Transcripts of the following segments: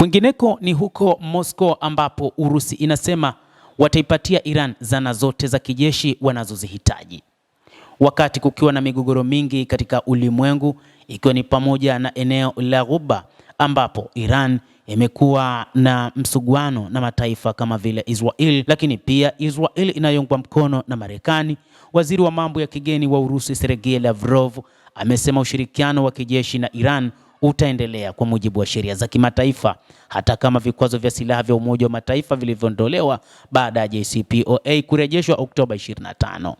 Kwingineko ni huko Moscow ambapo Urusi inasema wataipatia Iran zana zote za kijeshi wanazozihitaji. Wakati kukiwa na migogoro mingi katika ulimwengu ikiwa ni pamoja na eneo la Ghuba ambapo Iran imekuwa na msuguano na mataifa kama vile Israel, lakini pia Israel inayoungwa mkono na Marekani. Waziri wa mambo ya kigeni wa Urusi Sergei Lavrov amesema ushirikiano wa kijeshi na Iran utaendelea kwa mujibu wa sheria za kimataifa, hata kama vikwazo vya silaha vya Umoja wa Mataifa vilivyoondolewa baada ya JCPOA kurejeshwa Oktoba 25.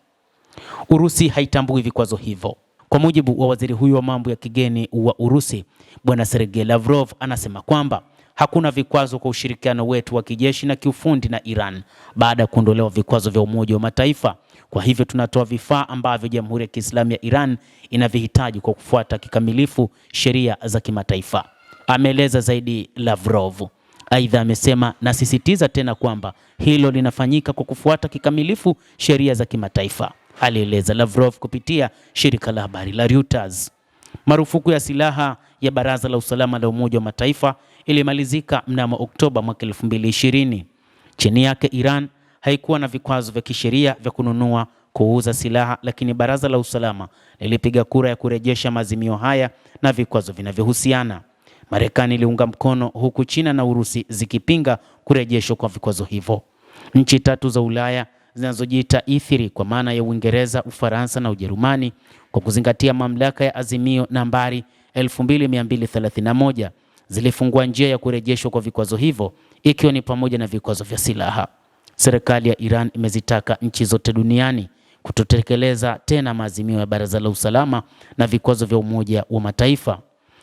Urusi haitambui vikwazo hivyo. Kwa mujibu wa waziri huyo wa mambo ya kigeni wa Urusi, Bwana Sergei Lavrov anasema kwamba hakuna vikwazo kwa ushirikiano wetu wa kijeshi na kiufundi na Iran baada ya kuondolewa vikwazo vya Umoja wa Mataifa. Kwa hivyo tunatoa vifaa ambavyo Jamhuri ya Kiislamu ya Iran inavihitaji kwa kufuata kikamilifu sheria za kimataifa, ameeleza zaidi Lavrov. Aidha amesema, nasisitiza tena kwamba hilo linafanyika kwa kufuata kikamilifu sheria za kimataifa, alieleza Lavrov kupitia shirika la habari la Reuters. Marufuku ya silaha ya Baraza la Usalama la Umoja wa Mataifa ilimalizika mnamo Oktoba mwaka 2020. Chini yake Iran haikuwa na vikwazo vya kisheria vya kununua, kuuza silaha, lakini Baraza la Usalama lilipiga kura ya kurejesha maazimio haya na vikwazo vinavyohusiana. Marekani iliunga mkono huku China na Urusi zikipinga kurejeshwa kwa vikwazo hivyo. Nchi tatu za Ulaya zinazojiita ithiri kwa maana ya Uingereza, Ufaransa na Ujerumani, kwa kuzingatia mamlaka ya azimio nambari 2231 zilifungua njia ya kurejeshwa kwa vikwazo hivyo, ikiwa ni pamoja na vikwazo vya silaha. Serikali ya Iran imezitaka nchi zote duniani kutotekeleza tena maazimio ya Baraza la Usalama na vikwazo vya Umoja wa Mataifa.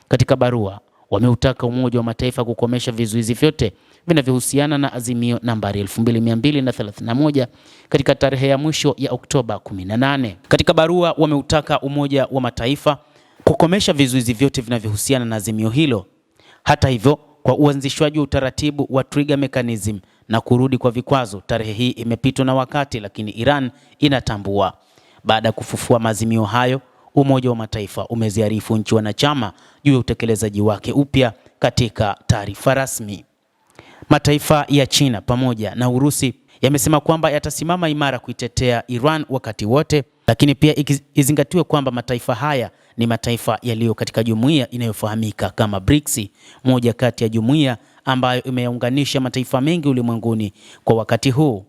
Katika barua, wameutaka Umoja wa Mataifa kukomesha vizuizi vyote vinavyohusiana na azimio nambari 2231 katika tarehe ya mwisho ya Oktoba 18. Katika barua wameutaka Umoja wa Mataifa kukomesha vizuizi vyote vinavyohusiana na azimio hilo. Hata hivyo, kwa uanzishwaji wa utaratibu wa trigger mechanism na kurudi kwa vikwazo, tarehe hii imepitwa na wakati, lakini Iran inatambua. Baada ya kufufua maazimio hayo, Umoja wa Mataifa umeziarifu nchi wanachama juu ya utekelezaji wake upya katika taarifa rasmi. Mataifa ya China pamoja na Urusi yamesema kwamba yatasimama imara kuitetea Iran wakati wote, lakini pia izingatiwe kwamba mataifa haya ni mataifa yaliyo katika jumuiya inayofahamika kama BRICS, moja kati ya jumuiya ambayo imeunganisha mataifa mengi ulimwenguni kwa wakati huu.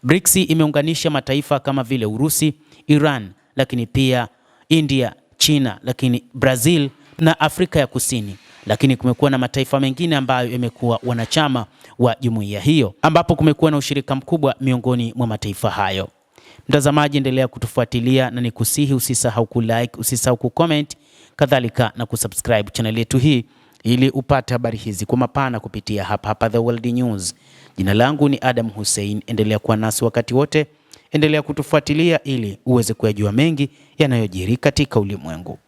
BRICS imeunganisha mataifa kama vile Urusi, Iran, lakini pia India, China, lakini Brazil na Afrika ya Kusini. Lakini kumekuwa na mataifa mengine ambayo yamekuwa wanachama wa jumuiya hiyo, ambapo kumekuwa na ushirika mkubwa miongoni mwa mataifa hayo. Mtazamaji, endelea kutufuatilia na nikusihi usisahau kulike, usisahau kucomment, kadhalika na kusubscribe channel yetu hii ili upate habari hizi kwa mapana kupitia hapa The World News. Jina langu ni Adam Hussein. Endelea kuwa nasi wakati wote, endelea kutufuatilia ili uweze kujua mengi yanayojiri katika ulimwengu.